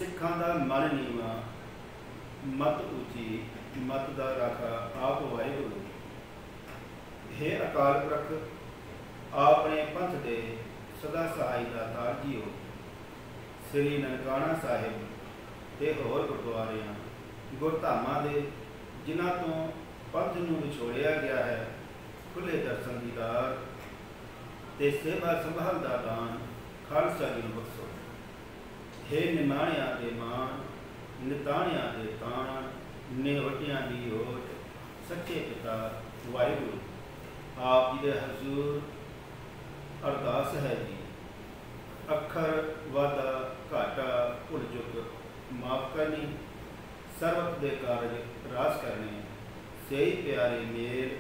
सिखां दा मन नीवा मत ऊची मत दा राखा आप वाहिगुरू। हे अकाल पुरख आपने पंथ दे सदा सहाय दातार जीओ। श्री ननकाना साहिब ते होर गुरुद्वारियां गुरधामां दे जिन्हां तो पंथ नूं विछोड़िया गया है खुले दर्शन दीदार ते सेवा संभाल दा दान खालसा जी नूं बख्शो। हे निमाणिया दे मान निताणिया दे ताण नेवटियां दी ओट सच्चे पिता वाहिगुरू। आप जी दे हजूर अरदास है जी अखर वादा घाटा भुल चुक माफ करनी सर्वत दे कारज रास करने सही प्यारे मेल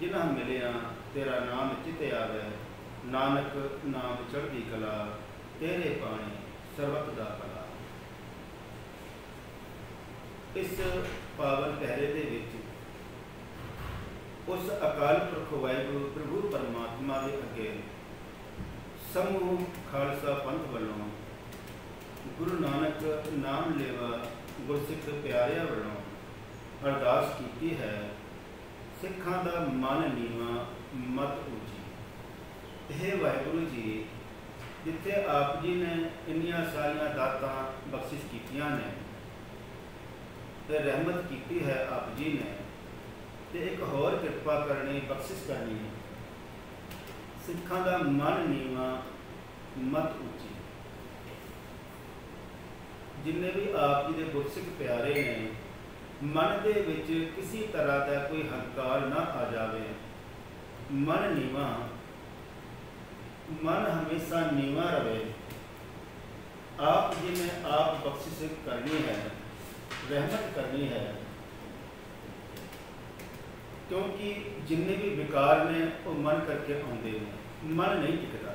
जिन्हां मिलिया तेरा नाम चिते आवे नानक नाम चढ़दी कला तेरे पानी सर्वत दा भला। इस पावन पहरे दे विच उस अकाल पुरख वाहिगुरू प्रभु परमात्मा के अगे समूह खालसा पंथ वालों गुरु नानक नाम लेवा गुरसिख प्यारिया वालों अरदास की है सिखां दा मन नीवा मत ऊची। हे वाहिगुरू जी जिथे आप जी ने इन्नियां सारियां दातां बख्शिश कीतियां ने ते रहमत की है आप जी ने ते एक होर कृपा करनी बख्शिश करनी सिखां दा मन नीवा मत ऊची। जिन्ने भी आप जी के गुरसिख प्यारे ने मन दे विच किसी तरह का कोई हंकार ना आ जाए। मन नीवा मन हमेशा नीवा रहे। आप जी ने आप बख्शिश करनी है रहमत करनी है क्योंकि जिन्ने भी विकार ने वो मन करके आते हैं। मन नहीं टिकता।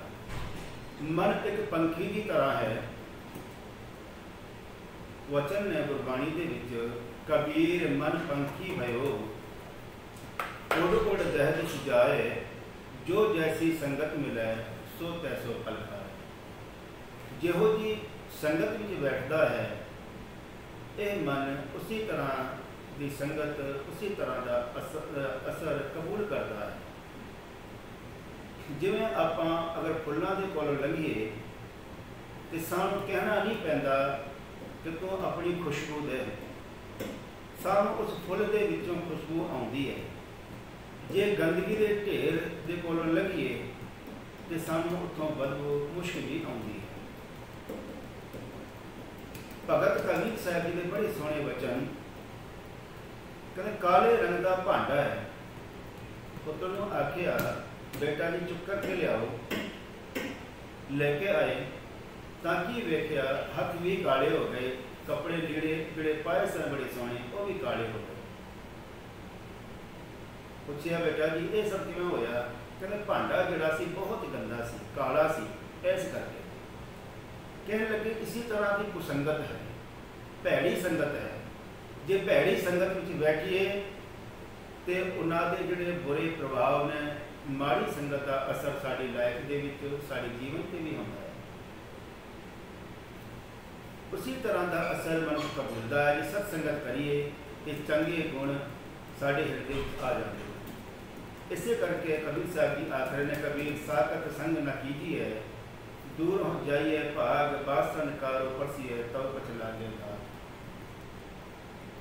मन एक पंखी की तरह है। वचन ने गुरबाणी के विच कबीर मन पंखी भयो उड़ उड़ दहद सुजाए जो जैसी संगत मिले सो तैसो फल खाए। जिहो जी संगत में बैठता है यह मन उसी तरह की संगत उसी तरह का असर कबूल करता है। जिवें आपां अगर फुल्लां दे कोलों लंघीए तो सानूं कहना नहीं पैंदा कि तू अपनी खुशबू दे। सानूं उस फुल दे विचों खुशबू आउंदी है। जे गंदगी के ढेर दे कोलों लंघीए तो सानूं उत्थों बदबू मुश्क भी आउंदी है। भगत कबीर साहब जी के बड़े सोहने वचन कहते काले रंग का भांडा है पुत्र नूं आखिया बेटा जी चुप करके लियाओ लेके आए ताकि वेख्या हथ भी काले हो गए कपड़े लीड़े जिहड़े पाए सन बड़े सोहने वो भी काले हो गए। पूछया बेटा जी ये सब किवें होया? कहते भांडा जिहड़ा सी बहुत गंदा सी काला सी इस करके। कहने लगे इसी तरह की कुसंगत है भैड़ी संगत है। जे भैड़ी संगत में बैठिए तो उन्होंने जोड़े बुरे प्रभाव ने माड़ी संगत का असर साड़ी लाइफ के सारे जीवन से भी होता है। उसी तरह का असर मन कबूलता है कि सत्संगत करिए तो चंगे गुण साढ़े हृदय आ जाते हैं। इसे करके कबीर साहब की आखिर ने कबीर साकत संग न कीजिए दूर हो जाइए भाग बासन कारो परसिए तब कुछ लागे था।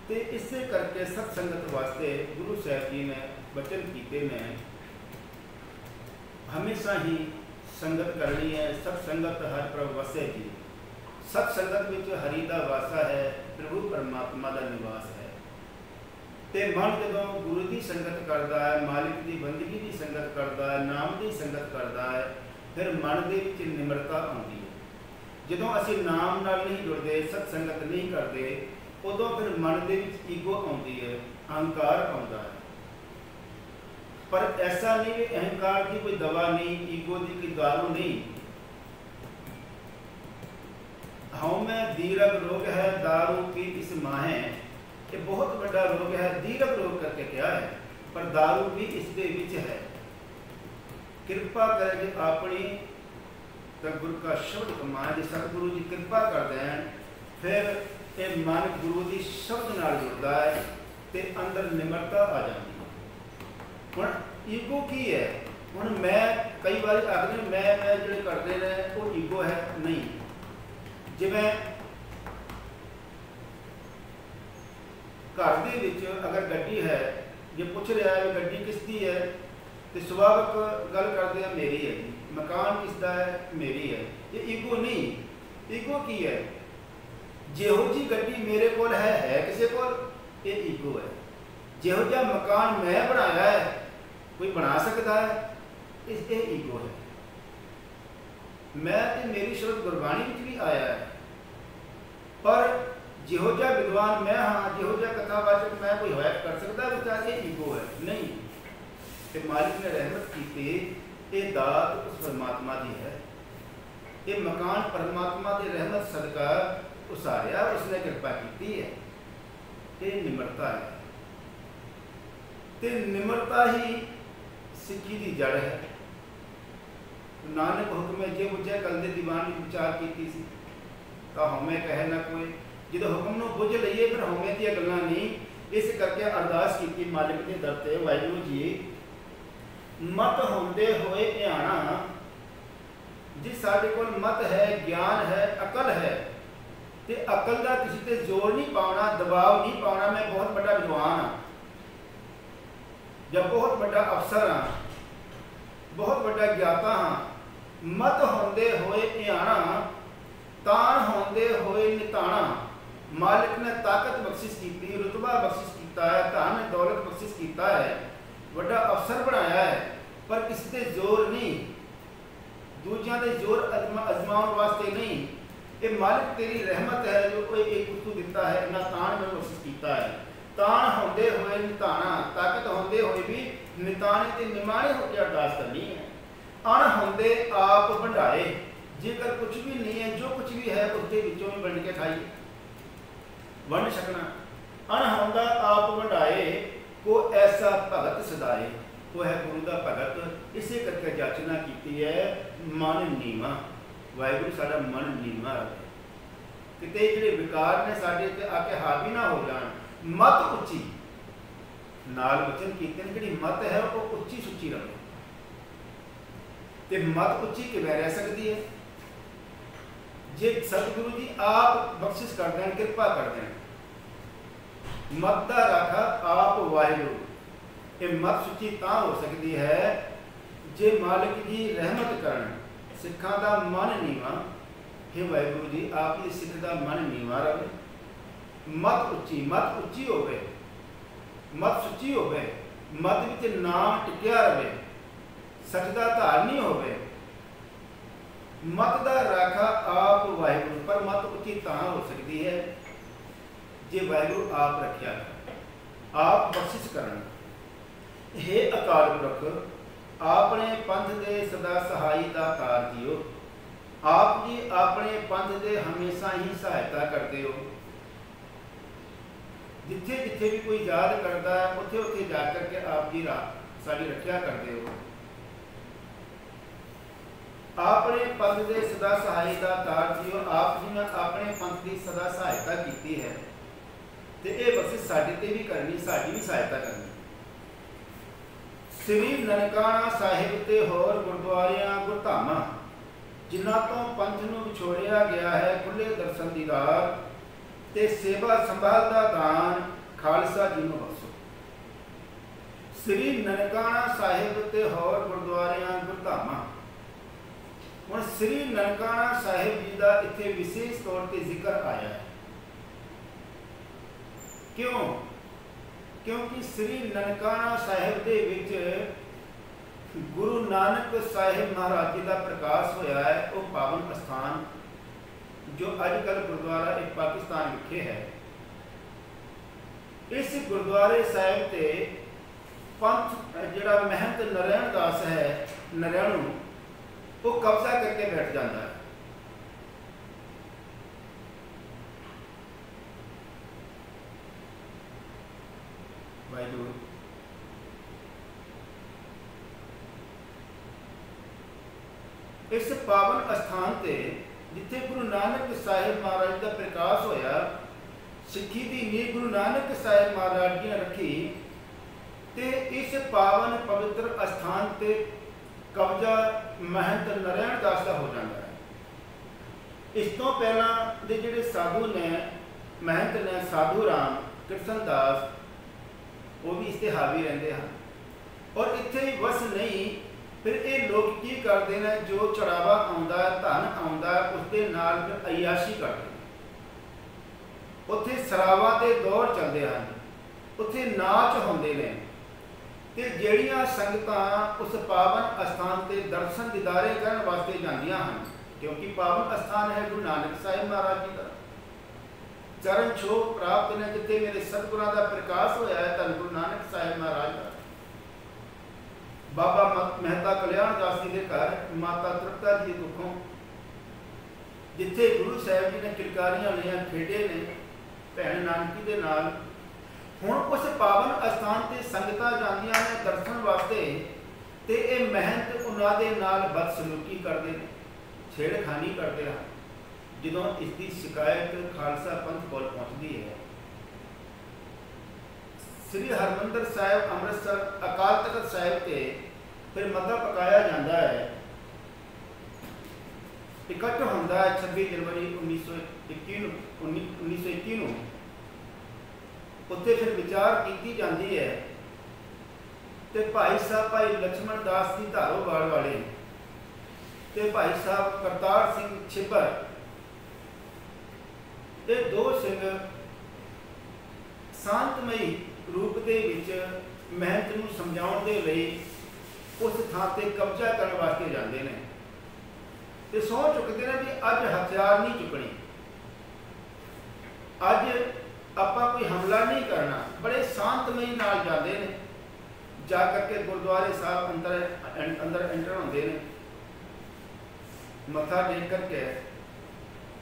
तो इसे करके सत्संगत वास्ते गुरु साहब जी ने वचन कीते ने हमेशा ही संगत करनी है। सत्संगत हर प्रभ वसे जी। सत्संगत में हरि का वासा है प्रभु परमात्मा का निवास है। तो मन जो गुरु की संगत करता है मालिक की बंदगी की संगत करता है नाम की संगत करता है फिर मन के निमरता आती है। जो असी नाम नाल नहीं जुड़ते सत्संगत नहीं करते उदों फिर मन के ईगो आती है अहंकार आता है। पर ऐसा नहीं कि अहंकार की कोई दवा नहीं ईगो की कोई दारू नहीं। हाँ मैं दीर्घ रोग है दारू की इस माहे ये बहुत बड़ा रोग है। दीर्घ रोग करके क्या है पर दारू भी इसके विच है। कृपा करके अपनी तो गुरु का शब्द कमाए जो सतगुरु जी कृपा कर दें फिर ये मन गुरु की शब्द नाल जुड़ता है तो अंदर निमरता आ जाती है। हुण ईगो की है, हुण मैं कई बार आखते मैं जो करते हैं वो ईगो है नहीं। जिवें घर दे विच अगर गड्डी है, जे पूछ रहा है गड्डी किसकी है तो सुभाविक गल करते हैं मेरी है जी, मकान किसका है मेरी है। ये ईगो नहीं। ईगो की है जिहो जी गड्डी मेरे को है किसी को, ये ईगो है। जिहो जिहा मकान मैं बनाया है कोई बना सकता है, ये ईगो है। मैं तो मेरी शब्द गुरबाणी में भी आया है, पर जिहो जिहा विद्वान मैं हाँ, जिहो जिहा कथावाचक मैं कोई होया कर सकता है, बच्चा ये ईगो है नहीं। तो मालिक ने रहमत की, ये दात उस परमात्मा की है, ये मकान परमात्मा की रहमत सदका उसारिया, उसने कृपा की है। ये निमरता है, तो निमरता ही सिक्खी की जड़ है। नानक हुक्म जे बुझे कल दे दीवान की विचार की सी, तो हमें कहे ना कोई, जो हुक्म को बुझ लीए फिर हमें दी गल्लां नहीं। इस करके अरदास की मालिक के दर ते, वाहिगुरू जी मत होंदे होए ध्याना, जी साडे कोल मत है, ज्ञान है, अकल है, तो अकल का किसी ते जोर नहीं पाना, दबाव नहीं पाना। मैं बहुत बड़ा विद्वान हाँ या बहुत बड़ा अफसर हाँ, बहुत बड़ा ज्ञाता हाँ। मत होंदे होए ध्याना, तान होंदे होए निताना। मालिक ने ताकत बख्शिश की, रुतबा बख्शिश किया है, धन दौलत बख्शिश किया है, बड़ा अफसर बनाया है, पर किसी ते जोर नहीं, दूजियां दे जोर अजमाउन वास्ते नहीं। ये मालिक तेरी रहमत है जो कोई एक कुत्तू दिता है, इन्ना तान में बख्शिश किया है। तान होंदे होए निताना, ताकत होंदे होए भी निताने ते निमाणे होकर अरदास करनी है। अण होंदे आप भंडारे, जेकर कुछ भी नहीं है, जो कुछ भी है उसके विचों भी बंड के खाइए, वंड छकना। अण होंदा आप भंडारे, को ऐसा भगत सदाए, वो है गुरु का भगत। इसे करके जाचना की है मन नीवा। वाहिगुरू साडा मन नीवा रहे, किते जिहड़े विकार ने साडे ते आके हावी ना हो जान। मत उच्ची नाल वचन कीते ने, जिहड़ी मत है वो उच्ची सुच्ची रहे। ते मत उच्ची किवें रह सकती है? जे सतगुरु जी आप बख्शिश कर दें, कृपा कर दें। मत दा राखा आप वाहिगुरू, ये मत सुची तां हो सकती है जे मालिक जी रहमत करन। सिखा का मन नीवा, हे वाहिगुरू जी आप ये सिख का मन नीवा रहे। मत उच्ची होवे, मत सुची होवे, मत विच नाम टिकिया रहे, सच का धारनी होवे। मत दा राखा आप वाहिगुरू, पर मत उच्ची तां हो सकती है जे वाहिगुरू आप रखिया, आप बख्शिश करन। हे अकाल पुरख, आपने पंथ दे सदा सहाई दा कार दियो। आप जी अपने पंथ दे हमेशा ही सहायता करते हो। जिथे जिथे भी कोई याद करता है उथे उथे जा करके आप जी साड़ी रक्षा करते हो। आपने पंथ दे सदा सहाई दा कार दियो। आप जी ने अपने पंथ की सदा सहायता की है, तो ये बख्शिश साडे ते भी करनी, साडी भी सहायता करनी। श्री ननकाना साहिब ते होर गुरुद्वारियां गुरधामा, जिन्हां तो पंथ नूं विछोड़िया गया है, खुले दर्शन दी राह ते सेवा संभाल दा दान खालसा जी नूं बख्शो। श्री ननकाना साहिब ते होर गुरुद्वारियां गुरधामा। हुण श्री ननकाना साहिब जी का इत्थे विशेष तौर पर जिक्र आया है। क्यों? क्योंकि श्री ननकाना साहिब दे विच गुरु नानक साहिब महाराज जी का प्रकाश होया है। वो पावन स्थान जो अजकल गुरुद्वारा एक पाकिस्तान विखे है। इस गुरुद्वारे साहिब ते पंथ जिहड़ा महंत नारायण दास है, नारायणू, वो कब्जा करके बैठ जाता है। वाहिगुरू इस पावन स्थान ते जिथे गुरु नानक साहिब महाराज का प्रकाश होया, सिक्खी की नींव गुरु नानक साहिब महाराज जी ने रखी, ते इस पावन पवित्र अस्थान ते कब्जा महंत नारायण दास का हो जाता है। इस तो पहला दे जिहड़े साधु ने महंत ने साधु राम कृष्ण दास वो भी इससे हावी रहते हैं और इत्थे ही बस नहीं, फिर ये लोग की करते हैं जो चढ़ावा आउंदा धन आउंदा उसके नाल अयाशी करते हैं। उत्थे सरावां ते दौड़ चलते हैं, उत्थे नाच होंदे ने ते ਜਿਹੜੀਆਂ संगतां उस पावन अस्थान ते दर्शन दीदारे करन वास्ते जांदियां हन, क्योंकि पावन अस्थान है गुरु नानक साहिब महाराज जी का चरण छो प्राप्त ने, जिथे मेरे सतगुरां दा प्रकाश होया है धन गुरु नानक साहिब महाराज का। बाबा मेहता कल्याण दास जी के घर माता तृप्ता जी दुखों जिथे गुरु साहिब जी ने किलकारियां लिया खेडे ने भैन नानकी दे नाल, हुण उस पावन अस्थान ते संगतां जांदियां ने दर्शन वास्ते ते ये महंत उन्हां दे नाल बदसलूकी करते हैं, छेड़खानी करते हैं। जदों इसकी शिकायत खालसा पंथ कोल पहुंचती है, श्री हरमंदर साहिब अमृतसर अकाल तख्त साहिब के फिर मता पकाया जाता है, इकट्ठ होता है 26 जनवरी 1921 ਨੂੰ। उत्थे फिर विचार की जाती है तो भाई साहब भाई लक्ष्मण दास जी धारोवाल वाले ते भाई साहब करतार सिंह छिब्बर, ये दो सिंह शांतमई रूप के महंत नूं समझाउण दे लई उस थां ते कब्जा करने वास्ते जाते हैं ते सौं चुकते हैं कि अज हथियार नहीं चुकनी, अज आपां कोई हमला नहीं करना। बड़े शांतमई नाल जाते हैं, जा करके गुरुद्वारे साहब अंदर एंटर होंदे ने, मत्था टेक करके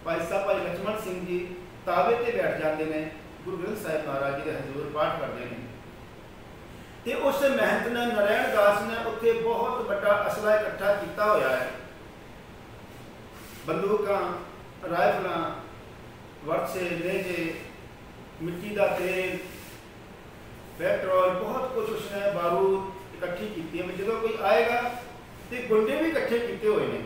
भाई साहब भाई लक्ष्मण सिंह जी तावे ते बैठ जाते हैं, गुरु ग्रंथ साहिब महाराज जी के हजूर पाठ करते हैं। तो उस महंत ने नारायण दास ने उत्थे बहुत बड़ा असला इकट्ठा किया होया है, बंदूकां राइफलां वर्से नेजे मिट्टी का तेल पेट्रोल बहुत कुछ उसने बारूद इकट्ठी की है। जो कोई आएगा तो गुंडे भी इकट्ठे किए हुए हैं।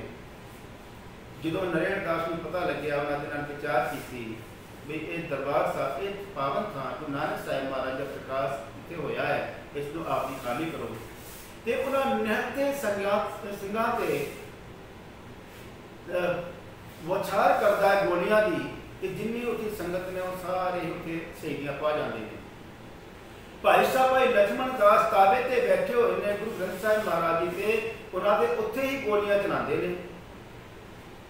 जो नारायण दास को पता लग्या उन्होंने विचार की भी ये दरबार साहब ये पावन था गुरु नानक साहिब महाराज का प्रकाश इतने होया है, इसको आप ही खाली करो। तो उन्होंने निहत्ते सिंघां ते वछार करता है गोलियां की कि जिन्नी उत्थे संगत ने वो सारे उत्थे शहीदियां पा जाते हैं। भाई साहब भाई लक्ष्मण दास ताबे ते बैठे हुए ने गुरु ग्रंथ साहिब महाराज जी के, उन्होंने उत्थे ही गोलियां चलाते हैं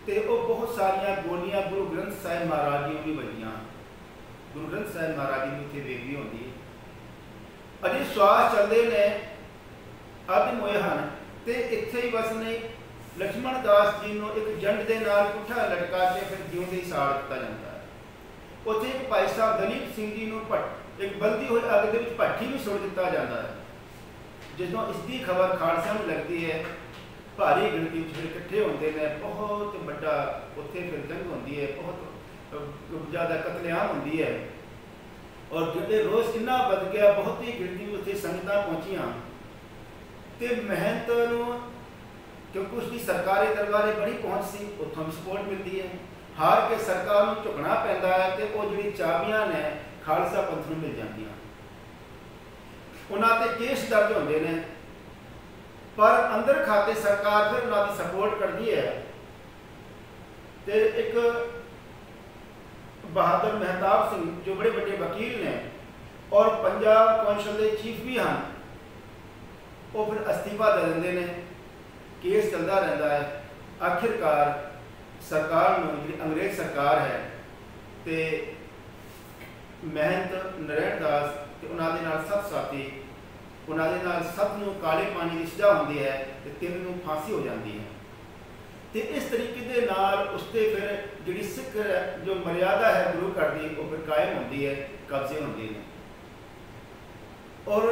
ते वो बहुत सारिया गोलियां गुरु ग्रंथ साहिब महाराज जी भी बजियां, गुरु ग्रंथ साहिब महाराज जी उत्थे बेबी होती है। अजे श्वास चलते ने अदम होए हैं तो इत्थे ही बस नहीं लक्ष्मण दास जी को एक जंड के नाल पुठा लटका के फिर जिउंदे ही साड़ दिता जाता है। उत्थे एक भाई साहब दलीप सिंह जी को एक बलदी हुई अग के भट्ठी भी सुट दिता जाता है। जो इसकी खबर खालसा में लगती है, भारी गिनती फिर इकट्ठे होंगे ने, बहुत बड़ा उत्थे फिर जंग होती है, बहुत ज़्यादा कतलेआम होती है और जो रोज़ इन्ना बद गया, बहुत ही गिनती में उत्थे संगतां पहुँचियां तो महंत नूं क्योंकि उसकी सरकारी दरबारे बड़ी पहुँच सी, उत्थों भी सपोर्ट मिलती है, हार के सरकार को झुकना पैंदा है तो वो जिहड़ी चाबियां ने खालसा पंथ नूं मिल जांदियां। उन्हां ते केस दर्ज होंदे ने पर अंदर खाते सरकार फिर उन्हां दी सपोर्ट करती है। तो एक बहादुर मेहताब सिंह जो बड़े बड़े वकील ने और पंजाब कौंसल के चीफ भी हैं, वो फिर अस्तीफा दे देंदे ने, केस चलता रहता है। आखिरकार सरकार जी अंग्रेज सरकार है तो महंत नारायण दास ते उन्होंने सत साथी उन्होंने सत नूं काले पानी की सजा होती है तो 3 नूं फांसी हो जाती है। तो इस तरीके के नाल उसते फिर जी सिख जो मर्यादा है गुरु घर की वो फिर कायम होती है, कब्जे होंगे हैं। और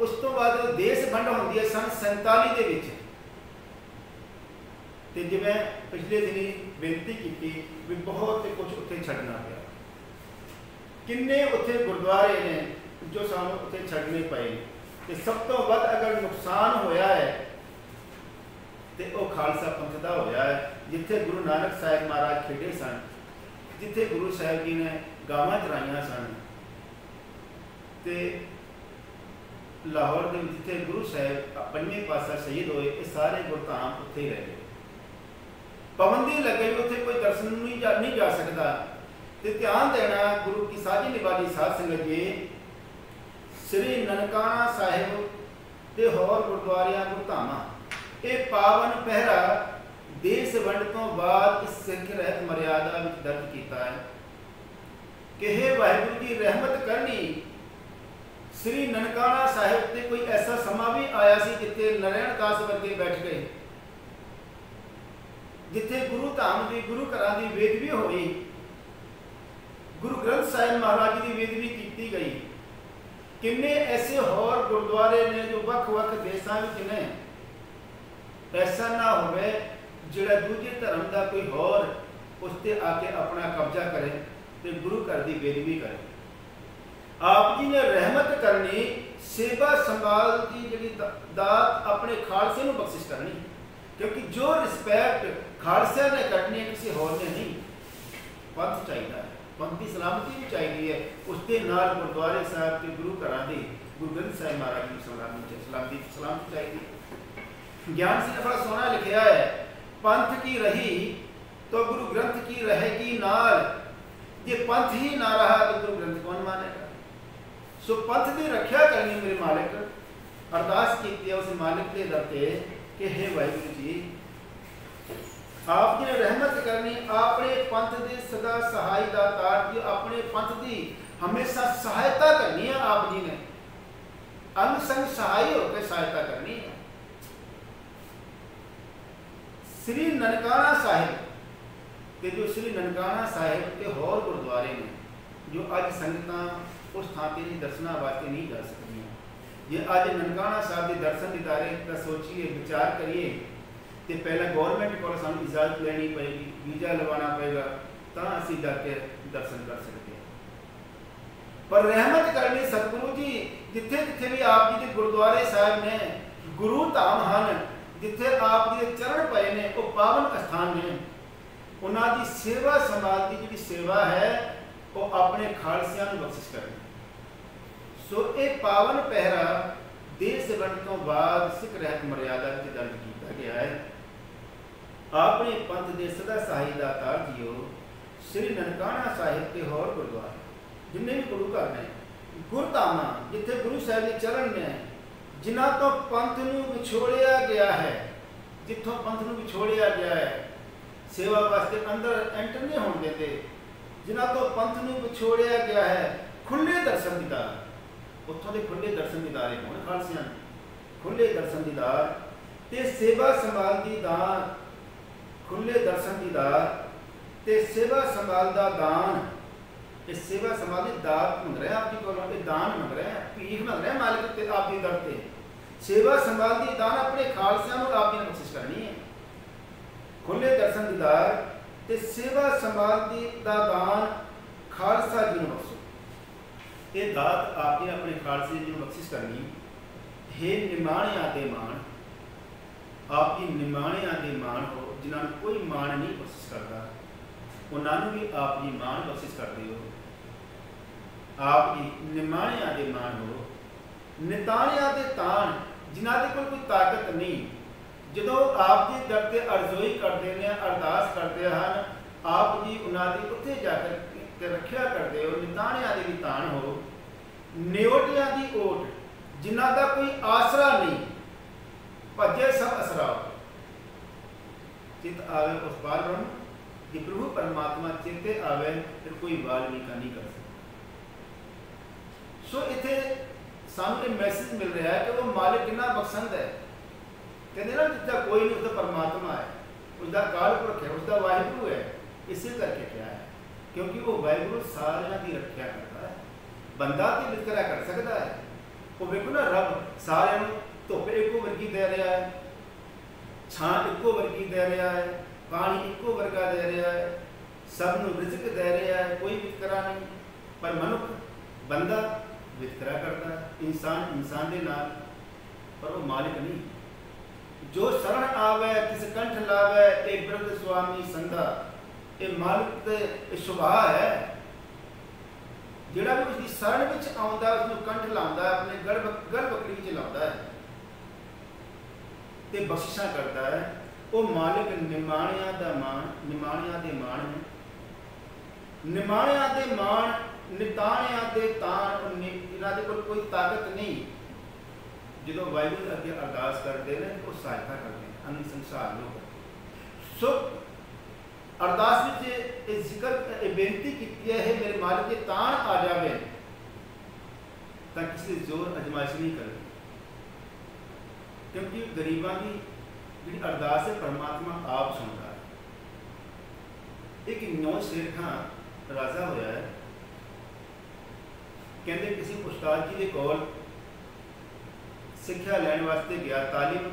उस तो बाद देश वंड होती है सन 47 के तो जिवें पिछले दिनी बेनती की भी बहुत कुछ उत्थे छड्डना पिया, किन्ने उत्थे गुरुद्वारे ने जो सानू उत्थे छड्डने पए। तो सब तो वध अगर नुकसान होया है तो वह खालसा पंथ का होया है, जिथे गुरु नानक साहिब महाराज खेडे सन, जिथे गुरु साहिब जी ने गावां चराइया सन, ते लाहौर के जिथे गुरु साहिब पंजवें पातशाह शहीद होए, ये सारे गुरधाम उत्थे ही रह गए। पाबंदी लगे उत्थे कोई दर्शन नहीं जा सकता। तो ध्यान देना गुरु की साझी निभाजी साध संगत जी, श्री ननकाना साहिब ते होर गुरुद्वारियां गुरधामां ये पावन पहरा देश वंड तो बाद इस सिख रहत मर्यादा विच दर्ज किया है कि हे वाहिगुरू जी रहमत करनी। श्री ननकाना साहिब ते कोई ऐसा समा भी आया सी जिथे नारायण दास वर्गे बैठ गए, जिथे गुरु धाम की गुरु घरां की वेदवी होई, गुरु ग्रंथ साहिब महाराज जी की वेदवी की गई। किन्ने ऐसे होर गुरुद्वारे ने जो वख-वख देशों में ने, ऐसा ना होवे जिहड़ा दूजे धर्म का कोई होर उस ते आके अपना कब्जा करे ते गुरु घर की बेदबी करे। आप जी ने रहमत करनी, सेवा संभाल की जिहड़ी दात अपने खालसे नूं बख्शिश करनी, क्योंकि जो रिस्पैक्ट खालसा ने करनी है किसी होर ने नहीं। पंथ चाहिए है, पंथ की सलामती भी चाहिए है, उसके नाल गुरुद्वारे साहब के गुरु घरां दी गुरु ग्रंथ साहिब महाराज की सलामती चाहिए। ज्ञान सिंह ने बड़ा सोहना लिखा है, पंथ की रही तो गुरु ग्रंथ की रहेगी नाल, जे पंथ ही ना रहा तो गुरु ग्रंथ कौन मानेगा। सो पंथ की रक्षा करनी मेरे मालिक, अरदास की उस मालिक के दर पे कि हे वाहिगुरू जी आप जी ने रहमत करनी, अपने पंथ के सदा सहाय का तार जी, अपने पंथ की हमेशा सहायता करनी है। आप जी ने अंग संग सहाय होकर सहायता करनी है। श्री ननकाना साहिब के जो श्री ननकाना साहिब के होर गुरुद्वारे ने जो अज संगत उस थां ते दर्शना वास्ते नहीं जा सकती। जे अज ननकाना साहिब के दर्शन दीदारे का सोचिए विचार करिए तो पहले गौरमेंट को सानू इजाजत लेनी पएगी, वीजा लवाना पएगा, तो असी जाके दर्शन कर सकते हैं। पर रहमत करनी सतगुरु जी, जिथे जिथे भी आप जी के गुरुद्वारे साहिब ने गुरु धाम हैं, जिथे आप जी के चरण पए ने वो पावन स्थान ने, उन्होंने सेवा संभाल की जी सेवा है वो अपने खालसियां नूं बख्शिश करनी। सो एक पावन पहरा देश वंड तो बाद सिख रहत मर्यादा में दर्ज किया गया है। अपने पंथ के सदा सहाय का तार जियो श्री ननकाना साहिब के होर गुरुद्वारे जिन्हें भी गुरु घर ने गुरधामा जिथे गुरु साहिब के चरण ने, जिन्हों तो पंथ नूं विछोड़िया गया है, जिथों पंथ नूं विछोड़िया गया है, सेवा वास्ते अंदर एंटर नहीं होने देते, जिन्हों तो पंथ नूं विछोड़िया गया है, खुले दर्शन दीदार, उत्थों के खुले दर्शन दीदारे होने खालसियां खुले दर्शन दीदार ते सेवा संभाल की दान, खुले दर्शन दीदार ते सेवा संभाल का दान। इस सेवा संभाल की दात मंग रहे हैं आप जी को, दान मंग रहे हैं, भीख मंग रहे हैं मालिक ते आप जी दर ते। सेवा संभाल की दान अपने खालसियां नूं आप जी ने बख्शिश करनी है। खुले दर्शन दीदार ते सेवा संभाल की दान खालसा जी नूं बख्शो। ये दात आप जी ने अपने खालसे जी नूं बख्शिश करनी। हे निमाणिया दे मान, आप जी निमाणिया दे मान हो, जिन्होंने कोई मान नहीं बख्शिश करता, उन्होंने भी आप जी मान बख्शिश करते हो। आप जी निमाणिया दे मान हो, निताणिया दे तान, जिन्हों के कोई ताकत नहीं, जो आप जी दर ते अरजोई करते हैं, अरदास करते हैं, आप जी उन्होंने उत्थे जाकर रखिया करते हो। निताणिया दे भी तान हो, निओटिया की ओट, जिन्हों का कोई आसरा नहीं, भजे सब असरा हो। चित आवे उस बाल ब्रह्म, कि प्रभु परमात्मा चिंते आवे फिर कोई बाल नहीं कर सकता। सो इतने सामने मैसेज मिल रहा है कि वो मालिक कितना बख्शंद है। कहते ना जितना कोई नहीं उसका परमात्मा है, उसका काल पुरख है, उसका वाहिगुरु है। इसी करके क्या है, क्योंकि वो वाहिगुरु सारियां की रक्षा करता है, बंदा की वितकरा कर सकता है। वो देखो ना रब सारे धुप एको वर्गी दे रहा है, छां इक्को वर्गी दे रहा है, पानी इक्को वर्गा दे रहा है, सबनों रिजक दे रहा है, कोई वितकरा नहीं। पर मनुख बंदा वितकरा करता है, इंसान इंसान के नाल, पर वो मालिक नहीं। जो शरण आवे किस कंठ लावे, ए बिरध स्वामी संधा, ये मालिक के सुभाव है। जिहड़ा भी उसकी शरण विच आउंदा उसनूं कंठ लाउंदा, अपने गल बकरी विच लाउंदा है ते बख्शिशां करता है। वो मालिक निमाणियां दा मान, निमाणियां दे मान ने, निमाणियां दे मान, निताणियां दे ताण। इन्हां दे कोल कोई ताकत नहीं। जो वाहिगुरू अगे अरदास करते हैं वो सहायता करते हैं, अन्य संसार लोग। सो अरदास में जिक्र बेनती की है, मेरे मालिक के ताण आ जाए तो किसी जोर अजमाइश नहीं करती, क्योंकि गरीबों की जी अरदास है परमात्मा आप सुनता है। एक 9 शेर खां राजा होया है, कहते किसी उस्ताद जी के कोल सिक्ख्या लैण वास्ते गया, तालीम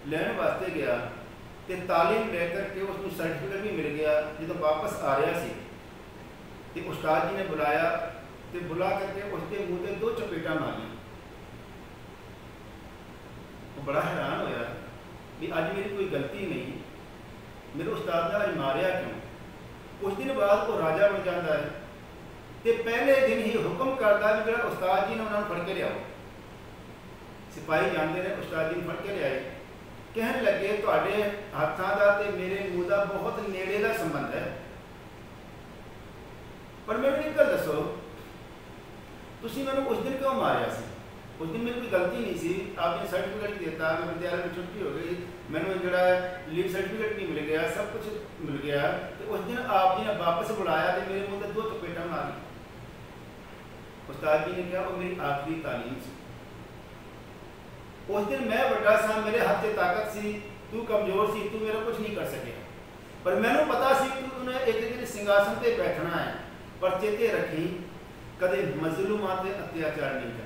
लैण वास्ते गया, तो तालीम लैकर के उसको सर्टिफिकेट भी मिल गया। जो वापस आ रहा सी तो उस्ताद जी ने बुलाया, तो बुला करके उसके मुँह से 2 चपेटा मारी। वो बड़ा हैरान होया भी अज मेरी कोई गलती नहीं, मेरे उस्ताद ने अज मारिया क्यों। कुछ दिन बाद वो राजा बन जाता है, तो पहले दिन ही हुक्म करता है जो उस्ताद जी ने उन्होंने फड़ के लियाओ। सिपाही जानते हैं उस्ताद जी फड़ के लियाए, कहन लगे तुहाडे हाथों का तो मेरे मुँह का बहुत नेड़े का संबंध है, पर मैंने एक गल दसो, तुसीं मैनूं उस दिन क्यों मारिया सी। उस दिन मेरी कोई गलती नहीं सी, आपने सर्टिफिकेट दिता, मैं विद्यालय में छुट्टी हो गई, मैंने जो लीव सर्टिफिकेट भी मिल गया, सब कुछ मिल गया। तो उस दिन आप जी ने वापस बुलाया तो मेरे मुँह से 2 चपेटा मारी। उस्ताद जी ने कहा वो मेरी आखिरी तालीम सी। उस दिन मैं बड़ा सा, मेरे हाथ से ताकत सी, तू कमजोर सी, तू मेरा कुछ नहीं कर सके, पर मैनू पता सी कि तूने एक दिन सिंघासन पर बैठना है। पर चेते रखी कदे मजलूमां ते अत्याचार नहीं करना।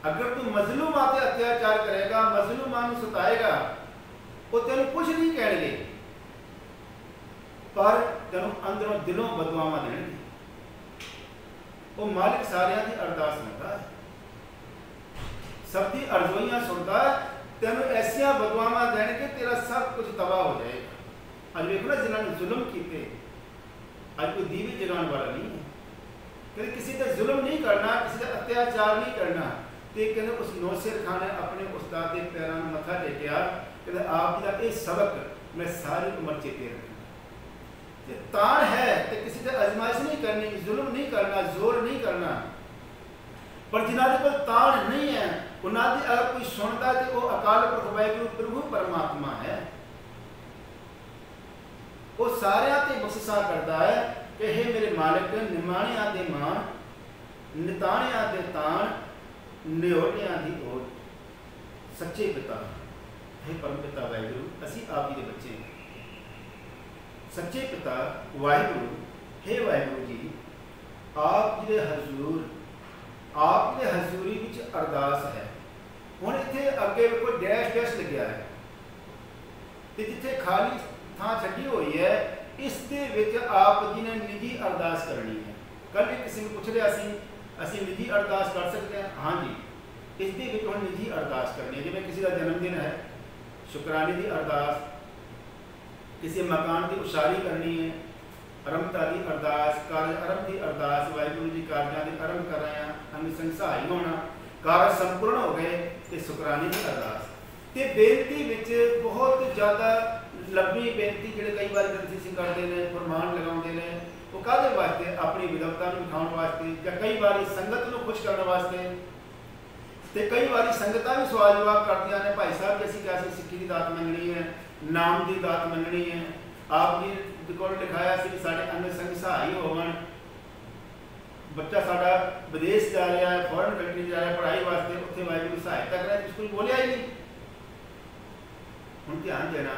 अगर तू मजलूमां ते अत्याचार करेगा, मजलूमां नूं सताएगा, वो तेनों कुछ नहीं कहणगे, पर तेनों अंदरों दिलों बदुआवां देणगे। वो मालिक सारियां दी अरदास सुनता है, सबकी अर्जोइयां सुनता है, तेनों ऐसिया बदुआवां देणगे तेरा सब कुछ तबाह हो जाएगा। अज वेखो ना जिन्होंने जुल्म किए, अज कोई दीवे जगाने वाला नहीं है, क्योंकि किसी पर जुल्म नहीं करना, किसी का अत्याचार नहीं करना। तो कहते उस 9 शेर खां ने अपने उस्ताद के पैरों में मत्था टेकिया, कहते आप जी का यह सबक मैं सारी उम्र चेते रखना। ताण है तो किसी से आजमाइश नहीं करनी, जुल्म नहीं करना, जोर नहीं करना। पर जिन्होंने कोई ताण नहीं है, उन्होंने अगर कोई सुनता है तो वो अकाल पुरख वाहिगुरू प्रभु परमात्मा है, वो सारियां ते बख्शिशा करता है कि हे मेरे मालिक, निमाणियां दे मान, निताणियां दे ताण, निहोटियां दी ओट। सच्चे पिता हे परम पिता वाहिगुरू, असी आप जी के बच्चे हैं। सच्चे पिता वाहिगुरू, हे वाहिगुरू जी, आप जी हजूर, आप जी हजूरी विच अरदास है। हुण इत्थे अगे कोई डैश डैश लग्या है, ते जिथे खाली थां छड्डी हुई है, इस दे विच आप जी ने निजी अरदास करनी है। कल भी किसी ने पूछ लिया असी निजी अरदास कर सकते हैं? हाँ जी, इस दे विच हुण निजी अरदास करनी है। जिवें किसी का जन्मदिन है, शुकराने की अरदास, किसी मकान की उसारी करनी है, आरंभता की अरदास, कारज आरंभ की अरदास, वाहिगुरू जी कारजां दे आरंभ कर रहे हैं, हमें संसाई होना, कारज संपूर्ण हो गए, तो शुकराने की अरदास। तो बेनती विच बहुत ज़्यादा लंबी बेनती जिहड़े कई बार ग्रंथी सिंह करते हैं, फरमान लगाते हैं, वो काहदे वास्ते? अपनी विद्वता को दिखाने वास्ते, या कई बार संगत को खुश करने वास्ते। तो कई बार संगत भी सवाल जवाब करदियां ने, भाई साहब जी असीं कैसी सिक्खी की दात मननी है, नाम की दात मननी है, आप जी को लिखाया सी साडे अंग संग सहाई होवन, बच्चा साडा विदेश जा रहा है, फॉरन कंट्री जा रहा है पढ़ाई वास्ते, उत्थे वाहिगुरू सहायता करे, कुछ बोलिया ही नहीं। हुण ध्यान देना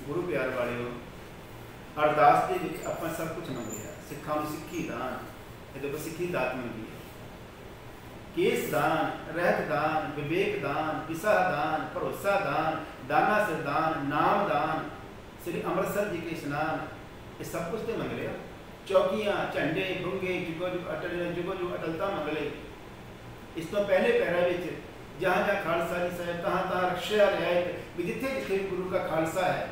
गुरु प्यार वालिओ, अरदास दे विच आपां सब कुछ मंगिया, सिखां नूं सिੱਖੀ दान, ये देखो सिੱਖੀ दात मंगी है। केस दान, रहत दान, विवेक दान, विसाह दान, भरोसा दान, दाना सिर दान, नाम दान, श्री अमृतसर जी के स्नान, ये सब कुछ तो मंग लिया। चौकियाँ, झंडे, डूंगे, जुगो जुग अटल, जुगो जुग अटलता मंग ली। इस तो पहले पैरा जहाँ जहाँ खालसा जी साहब तहाँ रक्षा रियायत भी जिथे जिथे गुरु का खालसा है,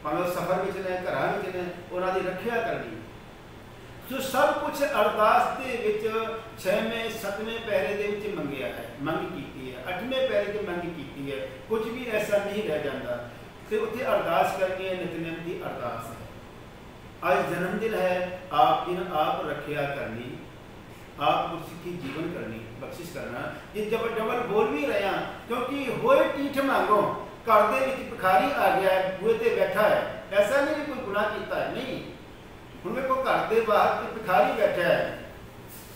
भावें सफर में ने, घर में ने, उन्होंने रक्षा करनी। तो सब कुछ अरदास के विच 6वें 7वें पैरे दे विच मंगिया है, मंग की है, 8वें पैरे की मंग की है, कुछ भी ऐसा नहीं रह जाता। तो उत्थे अरदास करके नितनेम की अरदास है। आज जन्मदिन है, आप इन आप रखिया करनी, आप गुरसिੱਖੀ जीवन करनी, बख्शिश करना। ये जब डबल बोल भी रहे हैं, क्योंकि होए टीठ मांगो, घर दे विच भिखारी आ गया है, बूहे ते बैठा है, ऐसा नहीं कि कोई गुनाह किया है, नहीं। हुण वेखो घर के बाहर भिखारी बैठा है,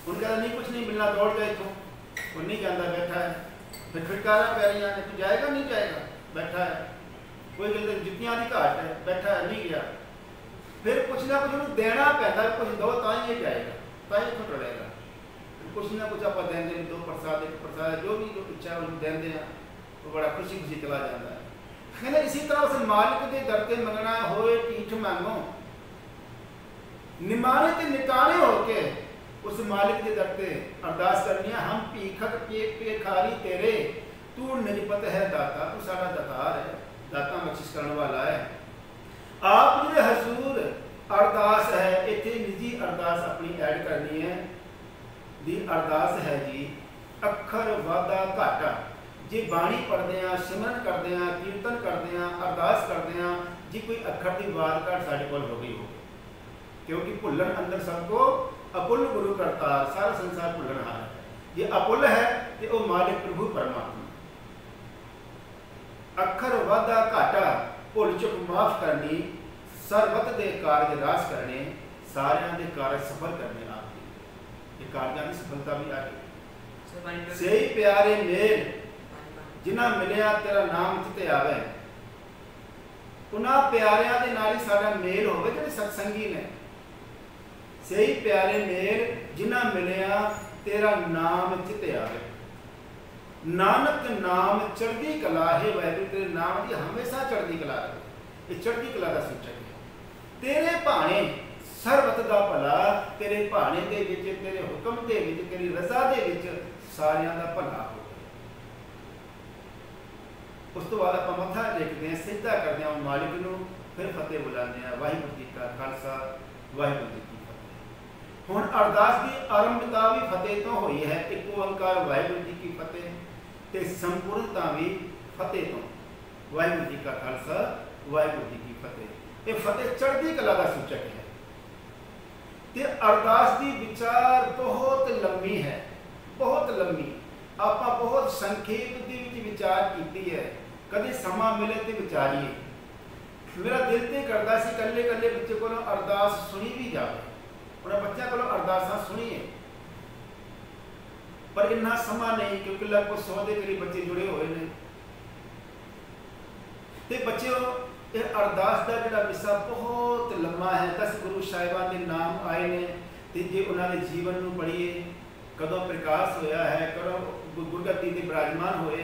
उन कहता नहीं कुछ नहीं मिलना, दौड़ जाए इथों, वो नहीं जाता, बैठा है। फिर फिटकारा पै रही ने, तू जाएगा नहीं जाएगा, बैठा है। कोई कहते जुतियां की घाट है, बैठा है, नहीं गया। फिर कुछ ना कुछ उन्हें देना पैदा, कुछ दो तो ही ये जाएगा, तो ही इतों टुरेगा। कुछ ना कुछ आप देंगे, 2 प्रसाद 1 प्रसाद, जो भी जो इच्छा है उन्हें देंगे हैं, तो बड़ा खुशी खुशी चला जाता है। कहना इसी तरह उस मालिक के दर ते मंगना, होए टीठ मांगो, निमाने ते निकाने होके उस मालिक के दर ते अरदास करनी है। हम भीखक भिखारी तेरे, तू निजपत है दाता, तू साडा दातार है, दाता बख्शिश करने वाला है। आप जी हजूर अरदास है, इतने निजी अरदास अपनी ऐड करनी है। दी अरदास है जी अखर वादा घाटा, जे बाणी पढ़ते हैं, सिमरन करते हैं, कीर्तन करते हैं, अरदास करते हैं जी, कोई अखर की वाद घाट साढ़े कोल हो गई हो, क्योंकि भुलन अंदर सबको अपुल गुरु करतार, सारा संसार भुलनहार है। ये अपुल है तो वह मालिक प्रभु परमात्मा। अखर वादा घाटा, भुल चुक माफ करनी, सरबत दे कारज रास करने, सारियां दे कारज सफल करने आपकी, ये कारजां की सफलता भी आ गई। सही प्यारे मेल जिन्हां मिलिया तेरा नाम चिते आवे, उन्हां प्यारियां दे नाल ही साडा मेल होवे जिहड़े सत्संगी ने। सही प्यारे मेल जिन्हां मिलिया तेरा नाम चिते आवे, नानक नाम चढ़दी कला है, वाहिगुरू तेरे नाम की हमेशा चढ़दी कला रहे, ये चढ़दी कला का सूचक है। तेरे भाणे सरबत दा भला, तेरे भाणे दे विच, तेरे हुक्म दे विच, तेरी रज़ा दे विच सारियां दा भला हो। उस तो बाद आप मत्था टेकते हैं, सिजदा करते हैं मालिक नूं, फिर फतेह बुलाते हैं, वाहिगुरू जी का खालसा, वाहिगुरू जी की फतेह। हुण अरदास की आरंभता भी फतेह तो हुई है, एक ओंकार वाहिगुरू जी की फतेह, ते संपूर्णता भी फतेह तो, वाहिगुरू जी का खालसा, वाहिगुरू जी की फतेह। ये फतेह चढ़दी कला का सूचक है। ते अरदास की विचार बहुत लंबी है, बहुत लंबी। आप बहुत संखेप के विचार की है, कभी समा मिले तो विचारिए। मेरा दिल तो करता सी कल्ले कल्ले बच्चे को अरदास सुनी भी जाए, उन्हें बच्चों को अरदासा सुनीए, पर इन्ना समा नहीं, क्योंकि लगभग 100 के करीब बच्चे जुड़े हुए हैं। तो बच्चों ये अरदास का जो विषय बहुत लम्बा है। 10 गुरु साहिबान के नाम आए ने, तो जे उन्होंने जीवन में पढ़िए, कदों प्रकाश होया है, कदों गुरगति के विराजमान होए,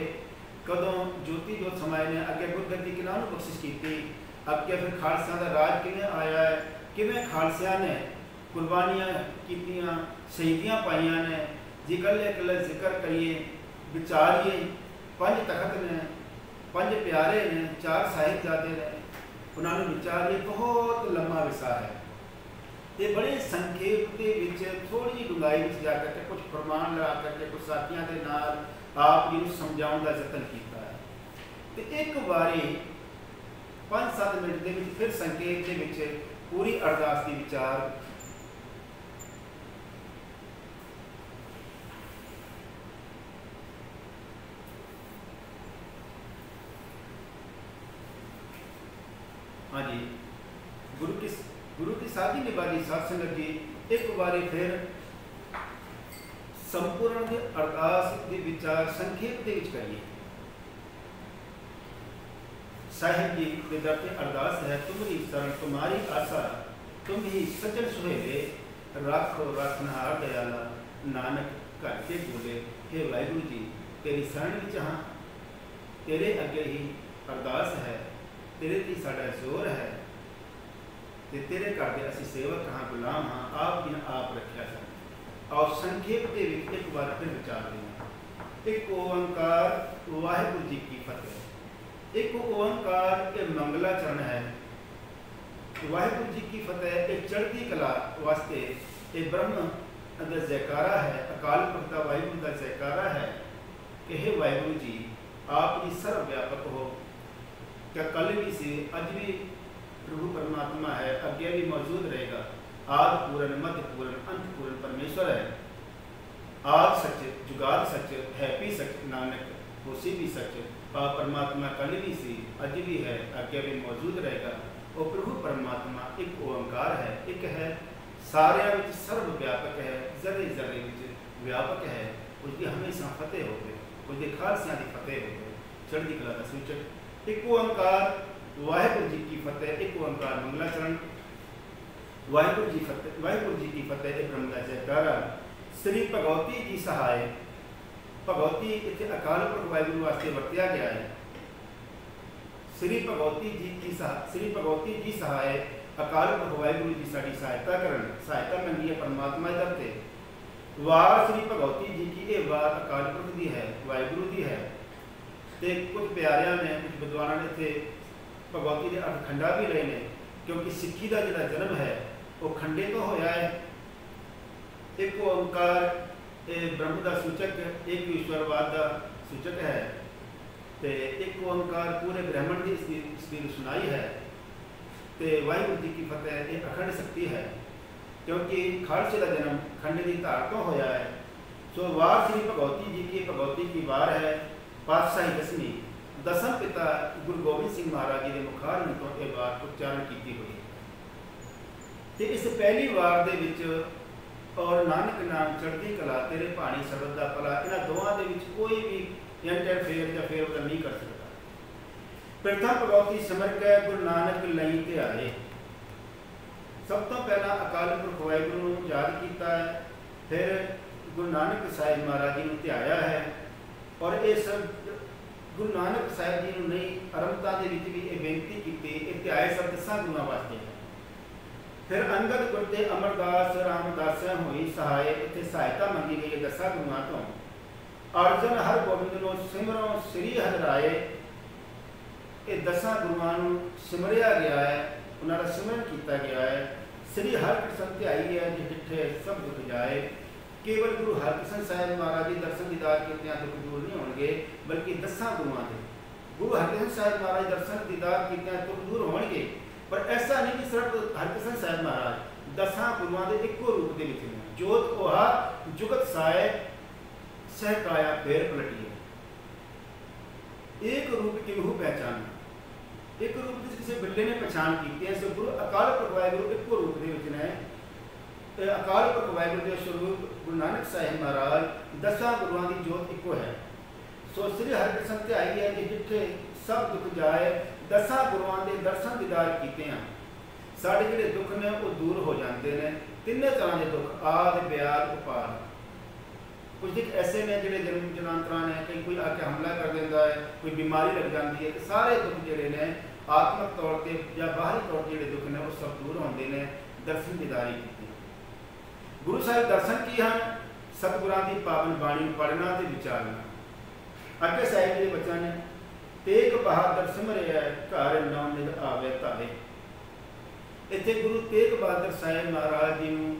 कदों ज्योति जोत समाए ने, अगे गुरगति किन्हां नूं बख्शिश की, अगे फिर खालसा का राज किवें आया है, किवें खालसिया ने कुर्बानियां कीतियां, शहीदियां पाइयां ने। जी कल्ले कल्ले जिक्र करिए, विचारिए। 5 तखत ने, 5 प्यारे ने, 4 साहिबजादे ने, उन्होंने विचारिए। बहुत लम्बा विषय है, ये बड़े संखेप के विच थोड़ी डुंगाई में जा करके कुछ फरमान लगा करके कुछ साथियों के नाल आप जी समझाने का यतन किया है। तो एक बारी 5-7 मिनट के फिर संकेत के विच पूरी अरदास की विचार हाँ जी, गुरु की साधी निभानी साध संगत जी एक बारी फिर संपूर्ण अरदास के विचार संखेप के विच करिए। साहिब जी के दर पे अरदास है, तुम्हारी शरण तुम्हारी आशा, तुम ही सज्जन सुहेले, राखो रखनहार दयाला, नानक कर के बोले, हे वाहिगुरू जी तेरी शरण विच हाँ, तेरे अगे ही अरदास है, तेरे ती साडा जोर है, ते तेरे घर दे असीं सेवक हाँ, गुलाम हाँ, आप बिन आप रखिया जाए। और संक्षेप के विच एक बार फिर विचार देना। एक ओंकार वाहिगुरू जी की फतेह। एक ओंकार के मंगला चरण है, वाहिगुरू जी की फतेह। एक चढ़ती कला वास्ते एक ब्रह्म का जयकारा है, अकाल पुरख का वाहिगुरू का जयकारा है कि हे वाहिगुरू जी आप ही सर्वव्यापक हो। क्या कल भी से अज भी प्रभु परमात्मा है, अगे भी मौजूद रहेगा। आद पूर्ण मध्य पूर्ण अंत पूर्ण परमेश्वर है। आद सच जुगाद सच है भी सच, नानक होसी भी सच। परमात्मा कल भी सी अज भी है, अगे भी मौजूद रहेगा। और प्रभु परमात्मा एक ओंकार है, एक है सारिया विच सर्वव्यापक है, जरे जरे विच व्यापक है। उसकी हमेशा फतेह हो गए, उसके खालसियां की फतेह हो गए। चढ़ती कला का सूचक एक ओंकार वाहिगुरू जी की फतेह। एक ओंकार मंगलाचरण वाहिगुरू जी फतेह, वाहिगुरू जी की फतेह। एक ब्रह्म का जयकारा। श्री भगवती जी सहाय। भगवती इतने अकाल पुरख वाहिगुरू वास्ते वरत्या गया है। श्री भगवती जी की श्री भगवती जी सहाय। अकाल पुरख वाहिगुरू जी साडी सहायता करन, सहायता मंगी है परमात्मा दर ते। वार श्री भगवती जी की ये वार अकाल पुरख दी है, वाहिगुरू दी है। ते कुछ प्यारियां ने, कुछ विद्वानां ने इत्थे भगवती के अर्थ खंडा भी रहे हैं, क्योंकि सिक्खी का जिहड़ा जन्म है वो खंडे तो होया है। एक ओंकार ब्रह्म का सूचक, एक ईश्वरवाद का सूचक है। तो एक ओंकार पूरे ब्रह्मण की इसकी सुनाई है। तो वाहिगुरू जी की फतेह एक अखंड शक्ति है, क्योंकि खालसे का जन्म खंड की धार तो होया है। सो वार श्री भगवती जी की, भगवती की वार है पातशाही दसवीं। दसम पिता गुरु गोबिंद सिंह महाराज जी के मुखार तो यह वार उच्चारण की हुई। तो इस पहली वार दे विच और नानक नाम चढ़ती कला तेरे भाणी शब्द का भला, इन्होंने दोवां दे विच कोई भी इंटरफेयर या फेरबदल नहीं कर सकता। प्रथम भगवती सिमर के गुरु नानक लई ध्याए। सब तो पहला अकाल पुरख वाहिगुरू नूं याद किया है, फिर गुरु नानक साहिब महाराज जी नूं ध्याया है। और ये सब गुरु नानक साहिब जी ने आरंभता के भी ये बेनती की, ध्याए सब 10 गुरुआं वास्ते है। फिर अंगद गुर ते अमरदास रामदास हुई सहाय, इतने सहायता मंगी गई है 10 गुरुआं तो। अर्जन हर गोबिंद नो सिमरो श्री हराए। ये 10 गुरुआं नूं सिमरिया गया है, उन्होंने सिमरन किया गया है। श्री हरकृष्ण ध्याई है जिठे सब दुख जाए। केवल गुरु हरकृष्ण साहिब महाराज जी दर्शन दीदार कितने दुख दूर नहीं होंगे, बल्कि 10 गुरुआं के गुरु हरकृष्ण साहिब महाराज दर्शन दीदार कितने दुख दूर होंगे। पर ऐसा नहीं कि सिर्फ हरकृष्ण साहिब महाराज 10 गुरुआं के एको रूप के विच ने। जोत ओहा जुगत साए सहकाया फेर पलटिए। एक रूप किहू पहचान, एक रूप किसी बिल्ले ने पहचान की है। सो गुरु अकाल पुरख वाहिगुरू एको रूप के विच ने। अकाल पुरख वाहिगुरू के स्वरूप गुरु नानक साहिब महाराज 10 गुरुआं की जोत इको है। सो श्री हरकृष्ण ध्याई है कि जिथे सब दुख जाए। 10 गुरुआं के दर्शन दीदार किए हैं, साढ़े जिहड़े दुख ने वो दूर हो जाते हैं। तिने तरह के दुख आदि ब्याज उपाद। कुछ दुख ऐसे ने जिहड़े जन्म जनांतरा ने, कई कोई आके हमला कर देता है, कोई बीमारी लग जाती है। तो सारे दुख जिहड़े ने आत्मक तौर पर या बाहरी तौर पर जिहड़े दुख ने वो सब दूर होंगे ने दर्शन दीदारी की। गुरु साहिब दर्शन की हैं, सतगुरां की पावन बाणी पढ़ना तो विचारना। अगे साहिब जी बच्चा ने तेग बहादुर सिमरिया घर नाम निध आवे ताए। इत्थे गुरु तेग बहादुर साहिब महाराज जी नूं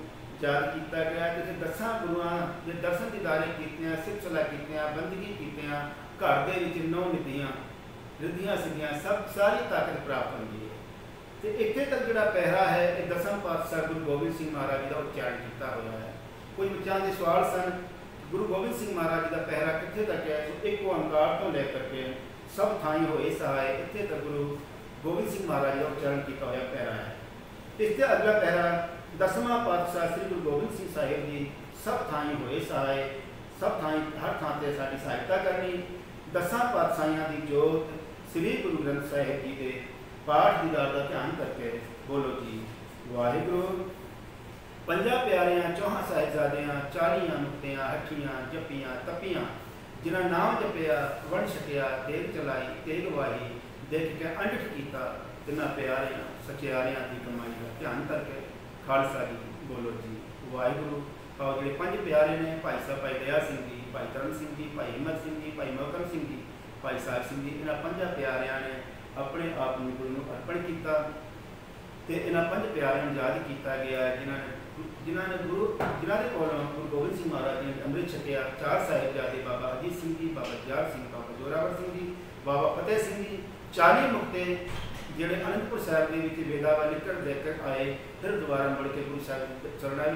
याद किया गया, जिसे 10 गुरुआं के दर्शन दीदारे कीतियां, सिलसिला कीतियां, बंदगी कीतियां, घर दे विच 9 निधियां रिद्धियां सिद्धियां सब सारी ताकत प्राप्त होंदी है। तो इत्थे तक जिहड़ा पहरा है ये 10 पातशाह गुरु गोबिंद सिंह महाराज जी का उच्चारण किया हुआ है। कुछ बच्चों के सवाल सन, गुरु गोबिंद सिंह महाराज जी का पहरा कित्थे तक है? तो एक ओंकार तो लेकर के सब थाई होए सहाय, इत्थे तक गुरु गोबिंद सिंह महाराज का उच्चारण किया हुआ पहरा है। इससे अगला पहरा 10वां पातशाह श्री गुरु गोबिंद सिंह साहिब जी सब थाई होए सहाय, सब थाई हर थां ते साडी सहायता करनी। 10 पातशाहियां की जोत श्री गुरु ग्रंथ साहिब जी के पाठ दीदार का ध्यान करके बोलो जी वाहिगुरू ਪੰਜਾਂ ਪਿਆਰਿਆਂ ਚੌਹਾਂ ਸਾਹਿਬਜ਼ਾਦਿਆਂ 40 ਮੁਕਤਿਆਂ ਹੱਠੀਆਂ ਜੱਪੀਆਂ ਤਪੀਆਂ जिन्हां नाम जपिया वण छकिया देख चलाई तेग वाही देख के अंडठ किया तिन्हां प्यारियां सचियारियां की कमाई का ध्यान करके खालसा जी बोलो जी वाहिगुरू। और जो 5 प्यारे ने भाई साहब भाई दया सिंह जी भाई तरन सिंह जी भाई हिम्मत सिंह जी भाई मोहकम सिंह जी भाई साहब सिंह जी इन्हां 5 प्यारियां ने अपने आप को गुरु नूं अर्पण किया। इन्हां 5 प्यारियां नूं याद किया गया जिन्होंने गुरु जिन्होंने गुरु गोबिंद सिंह महाराज ने अमृत छकिया 4 साहिबजादे बाबा अजीत सिंह जी बाबा जयार सिंह बाबा जोरावर सिंह जी बाबा फतेह सिंह जी 40 मुक्ते जोड़े अनंदपुर साहब के वेदावा निकल लेकर आए फिर दोबारा मुड़ के गुरु साहब चरणा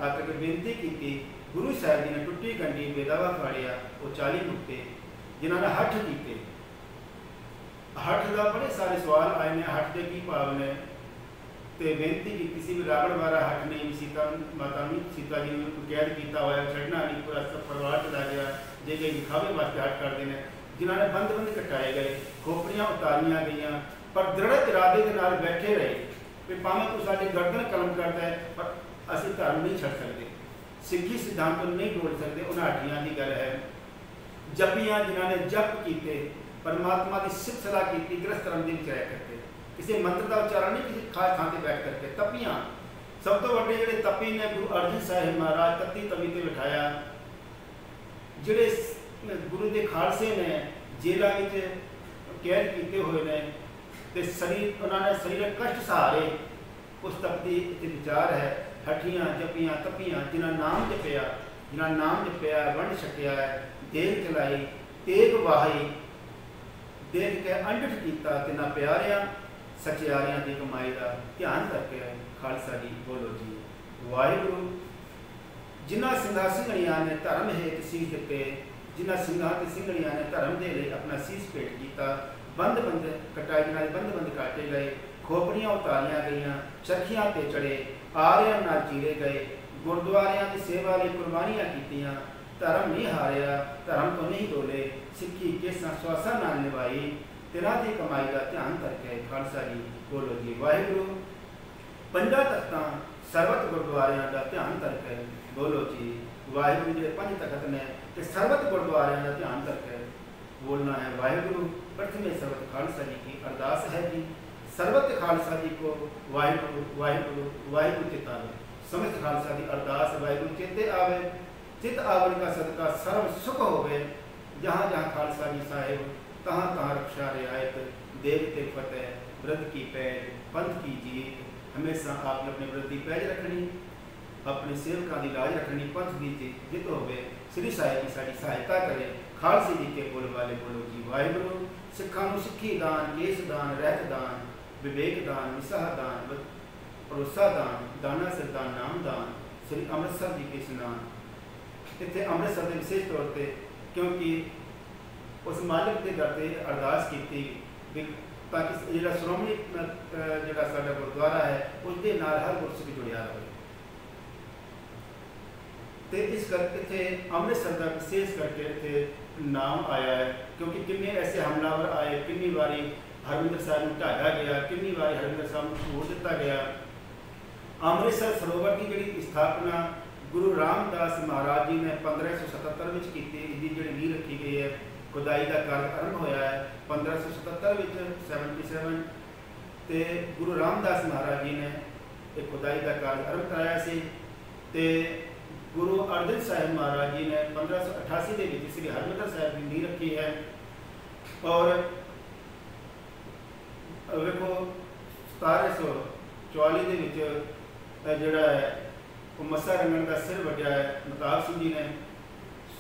आकर के बेनती की। गुरु साहब जी ने टुट्टी गंढी वेदावा फाड़िया वो 40 मुक्ते जिन्होंने हठ किए। हठ का बड़े सारे सवाल आए हैं हठ के की भाव ने तो बेनती की किसी भी रावण वाला हट नहीं सीता माता सीता जी ने कैद किया हुआ छड़ना नहीं पूरा सब परिवार चला गया जे कई दिखावे वास्ते हट करते हैं जिन्होंने बंद बंद कटाए गए खोपड़ियां उतारियां गई पर दृढ़ इरादे के नाल बैठे रहे कि भावें तू साडी गर्दन कलम करता है पर असीं धर्म नहीं छड़ सकते सिੱਖੀ सिद्धांत को नहीं तोड़ सकते। उन्हां हटियां की गल है जपियां जिन्होंने जप किए परमात्मा की सिफत सलाह की गृहस्थ धर्म की विचार करके किसी मंत्र का उच्चारण नहीं किसी खास थां पर बैठ करके तपियां सब तो वड्डे जिहड़े तपी ने गुरु अर्जन साहिब महाराज तत्ती तवी ते बिठाया जिहड़े गुरु के खालसे ने जेलों में कैद किए हुए ने ते शरीर उन्होंने शरीर कष्ट सहारे उस तपती विचार है हठियां जपियां तपियां जिन्हें नाम जपिया वंड छकिया देग चलाई तेग वाही देख के अंडठ किया तिन्हां प्यारियां सचियारियां की कमाई का ध्यान करके खालसा जी बोलो जी वाहिगुरू। जिन्हां सिंघां सिंघणियां ने धर्म हेत सीस दिते जिन्हां सिंघां ते सिंघणियां ने धर्म दे लई अपना सीस भेंट किया बंद बंद कटाए जिन्हां दे बंद बंद काटे गए खोपड़ियां उतारियां गईयां चरखियां ते चढ़े आरियां नाल चीरे गए गुरुद्वारियां की सेवा लई कुर्बानियां कीतियां धर्म नहीं हारिया धर्म तो नहीं डोले सिक्खी केसां स्वासां नाल निभाई तिन्हां दी कमाई का ध्यान करके खालसा जी बोलो जी वाहिगुरू। 5 तख्तां सरबत गुरुद्वारियां का ध्यान करके बोलो जी वाहिगुरू। जो 5 तख्त ने तो सरबत गुरुद्वारियां का ध्यान करके बोलना है वाहिगुरू। प्रथमे सरबत खालसा जी की अरदास है जी सरबत खालसा जी को वाहिगुरू वाहिगुरू वाहिगुरू चितावे समस्त खालसा की अरदास वाहिगुरू चेते आवे चित आवन का सदका सर्व सुख होवे जहाँ जहाँ खालसा जी साहिब तहाँ तहाँ रक्षा रियायत देव ते फतेह वृद्ध की पैज पंथ की जीत हमेशा आपने अपने वृद्ध की पैज रखनी अपने सेवकों की लाज रखनी पंथ की जित होवे श्री साहिब की साड़ी सहायता करे खालसे जी के बोल वाले बोलो जी वाहिगुरू। सिखां नूं सिक्खी दान केस दान रहत दान विवेक दान विसाह दान भरोसा दान दाना सिर दान नाम दान श्री अमृतसर जी के स्नान इतने अमृतसर के विशेष तौर पर क्योंकि उस मालिक के दर से अरदास की ताकि जो श्रोमणी जो साडा गुरुद्वारा है उसके नाल हर गुरसिख जुड़िया रहे तो इस करके इतने अमृतसर का विशेष करके इतने नाम आया है क्योंकि किन्ने ऐसे हमलावर आए किन्नी बारी हरमिंदर साहब को ढाया गया किन्नी बारी हरमिंदर साहब को छोड़ दिता गया। अमृतसर सरोवर की जी स्थापना गुरु रामदास महाराज जी ने 1577 में की इसकी जी नींह रखी गई है खुदाई का कार्य आरंभ होया है 1577 77 ते गुरु रामदास महाराज जी ने एक खुदाई का कार्य आरंभ कराया से ते गुरु अर्जन साहिब महाराज जी ने 1588 के श्री हरमिंदर साहिब की नींह रखी है। और वेखो 1744 के जोड़ा है मस्सा रंगन का सिर वड्या है महताब सिंह जी ने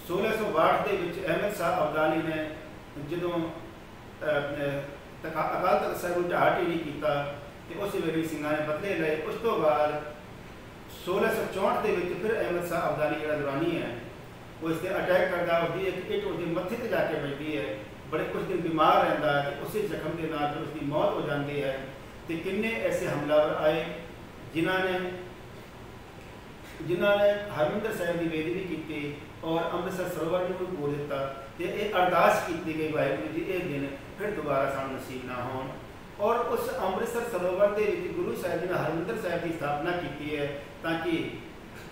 1662 के अहमद शाह अब्दाली ने जो अकाल तख्त साहिब ढाह ढेरी किया तो उस वेले सिंघा ने बदले लए। उस तो बाद 1664 के फिर अहमद शाह अब्दाली जो दुरानी है वो इस अटैक करता उसकी एक इट उसके मत्थे से जाके बजती है बड़े कुछ दिन बीमार रहता है तो उस जख्म के नाल फिर उसकी मौत हो जाती है। तो किन्ने ऐसे हमलावर आए जिन्होंने हरमिंदर साहिब की बेदबी की और अमृतसर सरोवर में बोल दिता तो ये अरदास की गई वाहिगुरू जी ये दिन फिर दोबारा सानू नसीब ना हो और उस अमृतसर सरोवर के गुरु साहब जी ने हरमंदिर साहब की स्थापना की है, ताकि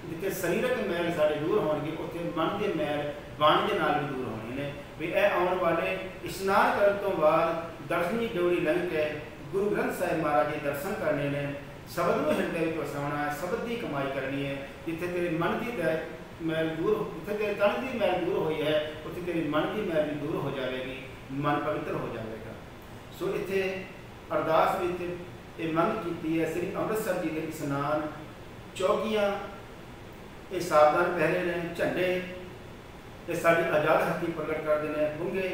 जिथे शरीरक मैल साढ़े दूर होंगे उत्थे मन के मैल बाणी के नाल भी दूर होने ने। भी यह आने वाले इशनान करने तो बाद दर्शनी डोरी लंघ के गुरु ग्रंथ साहिब महाराज के दर्शन करने ने। शब्द में हृदय में वसाना है, शब्द की कमाई करनी है। जिथे तेरे मन की मैल दूर, जिथे तेरे तन की मैल दूर हुई है, उत्थे तेरे मन की मैल भी दूर हो जाएगी, मन पवित्र हो जाएगा। सो इत्थे अरदास में ये मंग की है श्री अमृतसर जी के स्नान चौकियाँ ये सावधान पहले ने, झंडे ये साड़ी आज़ाद हस्ती प्रगट करते हैं, बुंगे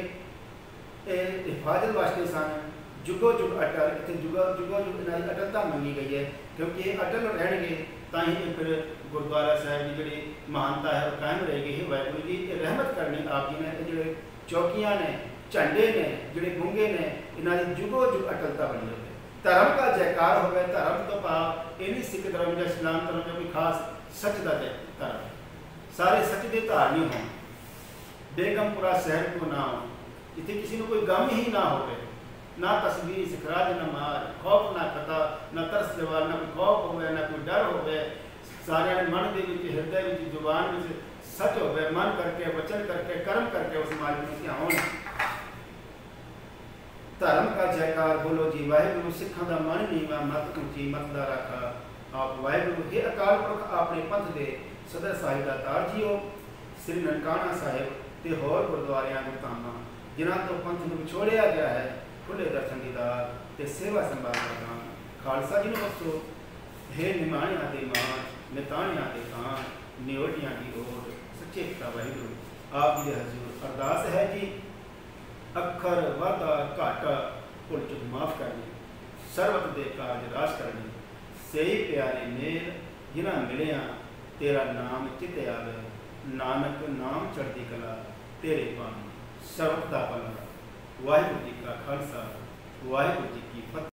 ये हिफाजत वास्ते सन, जुगो जुग अटल इतने जुगो जुगो जुग इन्हों की अटलता मंगी गई है, क्योंकि ये अटल रहेंगे तो ही फिर गुरुद्वारा साहब की जी महानता है वो कायम रहेगी। ही वाहगुरू जी ये रहमत करनी आप जी ने, जो चौकियाँ ने झंडे ने जोड़े बुंगे ने इन्हों की जुगो जुग अटलता बनी रहे। धर्म का जयकार हो गया, धर्म तो भाव ये नहीं सिख धर्म या इस्लाम धर्म या कोई खास सच का धर्म, सारे सच के धारनी हो, बेगमपुरा शहर को ना हो, इतने किसी को कोई गम ही ना हो, ना तस्वीर सिखराज न मार, खौफ ना खता ना तरस जवाल, ना कोई खौफ हो, ना कोई डर हो, सारे मन के हृदय जुबान में सच हो, मन करके वचन करके कर्म करके उस मालिक में ध्यान। धर्म का जयकार बोलो जी वाहिगुरू, सिखा का मन नीवा मत ऊंची मत दा रखा आप वाहिगुरू। हे अकाल पुरख अपने पंथ के सदर साहिब का तार जीओ, श्री ननकाना साहिब ते होर गुरुद्वारियां गुरधामां जिन्हां तो पंथ में विछोड़िया गया है, खुले दर्शन दीदार ते सेवा संभाल का दान खालसा जी ने बख्शो। हे निमाणिया दे मान निताणिया दे कान, निवटियां की ओर सच्चे पिता वाहिगुरू। आप जी हजूर अरदास है जी, अखर वादा घाटा भुल चुक माफ करनी, सर्वत दे कारज रास करनी, सही प्यारे मेल जिन्हां मिलिया तेरा नाम चित आवे, नानक नाम चढ़ती कला तेरे पानी सर्वत दा भला। वाहिगुरू जी का खालसा वाहिगुरू जी की फतेह।